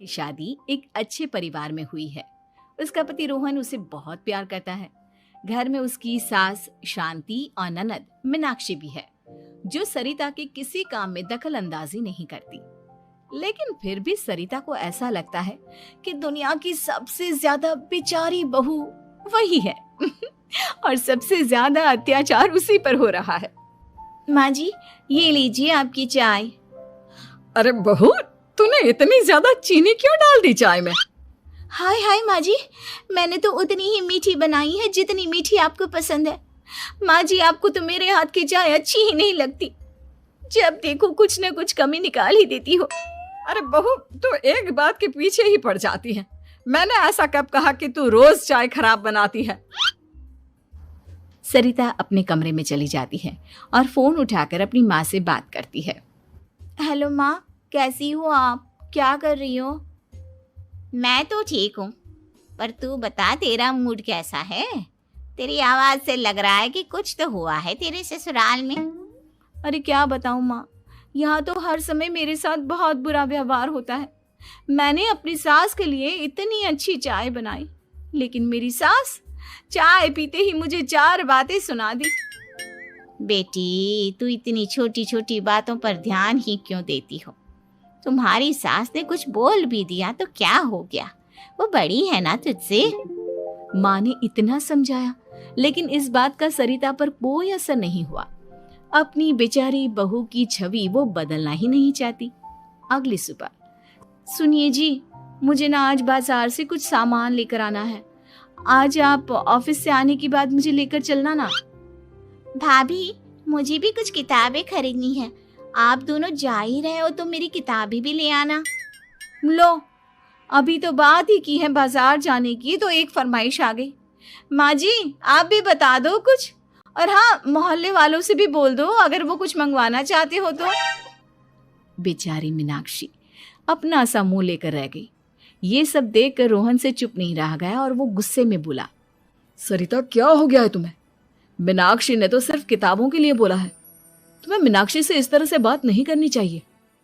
की शादी एक अच्छे परिवार में हुई है। उसका पति रोहन उसे बहुत प्यार करता है। घर में उसकी सास शांति और ननद मीनाक्षी भी है, जो सरिता के किसी काम में दखल अंदाजी नहीं करती। लेकिन फिर भी सरिता को ऐसा लगता है कि दुनिया की सबसे ज्यादा बेचारी बहू वही है और सबसे ज्यादा अत्याचार उसी पर हो रहा है। माँ जी, ये लीजिए आपकी चाय। अरे बहू, तूने इतनी ज्यादा चीनी क्यों डाल दी चाय में? हाय हाय माँ जी, मैंने तो उतनी ही मीठी बनाई है जितनी मीठी आपको पसंद है। माँ जी, आपको तो मेरे हाथ की चाय अच्छी ही नहीं लगती। जब देखो कुछ न कुछ कमी निकाल ही देती हो। अरे बहू, तू एक बात के पीछे ही पड़ जाती है। मैंने ऐसा कब कहा कि तू रोज चाय खराब बनाती है? सरिता अपने कमरे में चली जाती है और फोन उठाकर अपनी माँ से बात करती है। हेलो माँ, कैसी हो आप? क्या कर रही हो? मैं तो ठीक हूँ, पर तू बता, तेरा मूड कैसा है? तेरी आवाज से लग रहा है कि कुछ तो हुआ है तेरे ससुराल में। अरे क्या बताऊँ माँ, यहाँ तो हर समय मेरे साथ बहुत बुरा व्यवहार होता है। मैंने अपनी सास के लिए इतनी अच्छी चाय बनाई, लेकिन मेरी सास चाय पीते ही मुझे 4 बातें सुना दी। बेटी, तू इतनी छोटी छोटी बातों पर ध्यान ही क्यों देती हो? तुम्हारी सास ने कुछ बोल भी दिया तो क्या हो गया, वो बड़ी है ना तुझसे। माँ ने इतना समझाया, लेकिन इस बात का सरिता पर कोई असर नहीं हुआ। अपनी बेचारी बहू की छवि वो बदलना ही नहीं चाहती। अगली सुबह, सुनिए जी, मुझे ना आज बाजार से कुछ सामान लेकर आना है। आज आप ऑफिस से आने के बाद मुझे लेकर चलना ना। भाभी, मुझे भी कुछ किताबें खरीदनी है। आप दोनों जा ही रहे हो तो मेरी किताबें भी ले आना। लो, अभी तो बात ही की है बाजार जाने की, तो एक फरमाइश आ गई। माँ जी, आप भी बता दो कुछ, और हाँ, मोहल्ले वालों से भी बोल दो अगर वो कुछ मंगवाना चाहते हो तो। बेचारी मीनाक्षी अपना सा मुंह लेकर रह गई। ये सब देखकर रोहन से चुप नहीं रह गया और वो गुस्से में बोला, सरिता, क्या हो गया है तुम्हें? मीनाक्षी ने तो सिर्फ किताबों के लिए बोला है। तुम्हें मीनाक्षी से इस तरह से बात नहीं करनी चाहिए।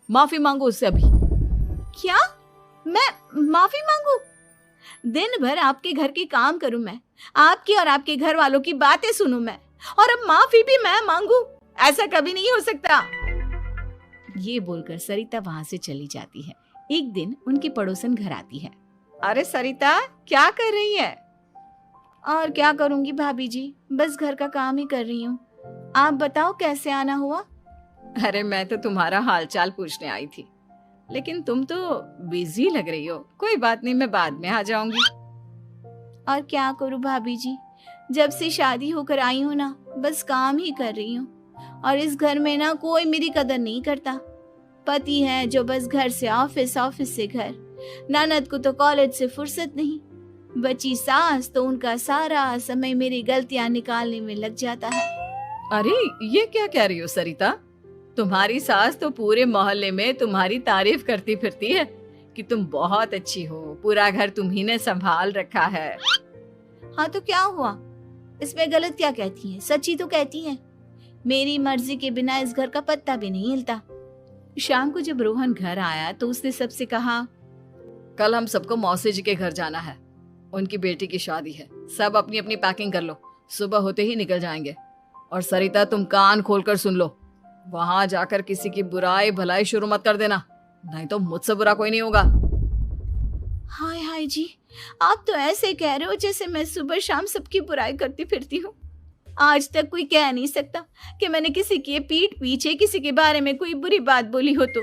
माफी मांगो उससे अभी। क्या? मैं माफी मांगू? दिन भर आपके घर के काम करूं मैं, आपकी और आपके घर वालों की बातें सुनूं मैं, और अब माफी भी मैं मांगू? ऐसा कभी नहीं हो सकता। ये बोलकर सरिता वहां से चली जाती है। एक दिन उनकी पड़ोसन घर आती है। अरे सरिता, क्या कर रही है? और क्या करूंगी भाभी जी, बस घर का काम ही कर रही हूँ। आप बताओ कैसे आना हुआ? अरे मैं तो तुम्हारा हालचाल पूछने आई थी, लेकिन तुम तो बिजी लग रही हो। कोई बात नहीं, मैं बाद में आ जाऊंगी। और क्या करूं भाभी जी, जब से शादी होकर आई हूँ ना, बस काम ही कर रही हूँ। और इस घर में ना कोई मेरी कदर नहीं करता। पति है जो बस घर से ऑफिस, ऑफिस से घर। ननद को तो कॉलेज से फुर्सत नहीं। बची सास तो उनका सारा समय मेरी गलतियां निकालने में लग जाता है। अरे ये क्या कह रही हो सरिता? तुम्हारी सास तो पूरे मोहल्ले में तुम्हारी तारीफ करती फिरती है कि तुम बहुत अच्छी हो, पूरा घर तुम्ही ने संभाल रखा है। हाँ तो क्या हुआ, इसमें गलत क्या कहती हैं? सच्ची तो कहती हैं। मेरी मर्जी के बिना इस घर का पत्ता भी नहीं हिलता। शाम को जब रोहन घर आया तो उसने सबसे कहा, कल हम सबको मौसी जी के घर जाना है। उनकी बेटी की शादी है। सब अपनी अपनी पैकिंग कर लो, सुबह होते ही निकल जाएंगे। और सरिता, तुम कान खोलकर सुन लो, वहां जाकर किसी की बुराई भलाई शुरू मत कर देना, नहीं तो मुझसे बुरा कोई नहीं होगा। हाय हाय जी, आप तो ऐसे कह रहे हो जैसे मैं सुबह शाम सबकी बुराई करती फिरती हूँ। आज तक कोई कह नहीं सकता कि मैंने किसी की पीठ पीछे किसी के बारे में कोई बुरी बात बोली हो तो।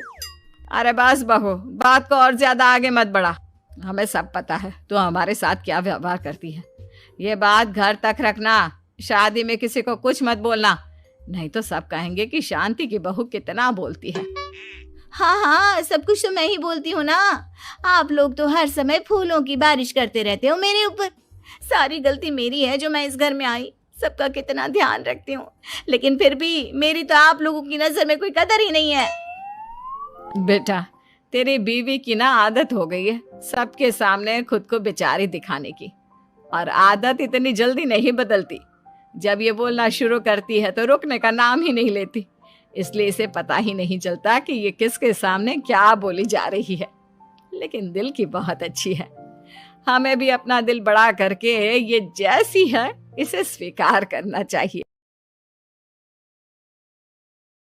अरे बस बहू, बात को और ज्यादा आगे मत बढ़ा। हमें सब पता है तो हमारे साथ क्या व्यवहार करती है। ये बात घर तक रखना, शादी में किसी को कुछ मत बोलना, नहीं तो सब कहेंगे कि शांति की बहू कितना बोलती है। हाँ हाँ, सब कुछ तो मैं ही बोलती हूँ ना। आप लोग तो हर समय फूलों की बारिश करते रहते हो मेरे ऊपर। सारी गलती मेरी है जो मैं इस घर में आई। सबका कितना ध्यान रखती हूँ, लेकिन फिर भी मेरी तो आप लोगों की नजर में कोई कदर ही नहीं है। बेटा, तेरी बीवी की ना आदत हो गई है सबके सामने खुद को बेचारी दिखाने की, और आदत इतनी जल्दी नहीं बदलती। जब ये बोलना शुरू करती है तो रुकने का नाम ही नहीं लेती। इसलिए इसे पता ही नहीं चलता कि ये किसके सामने क्या बोली जा रही है। लेकिन दिल की बहुत अच्छी है। हमें भी अपना दिल बड़ा करके ये जैसी है इसे स्वीकार करना चाहिए।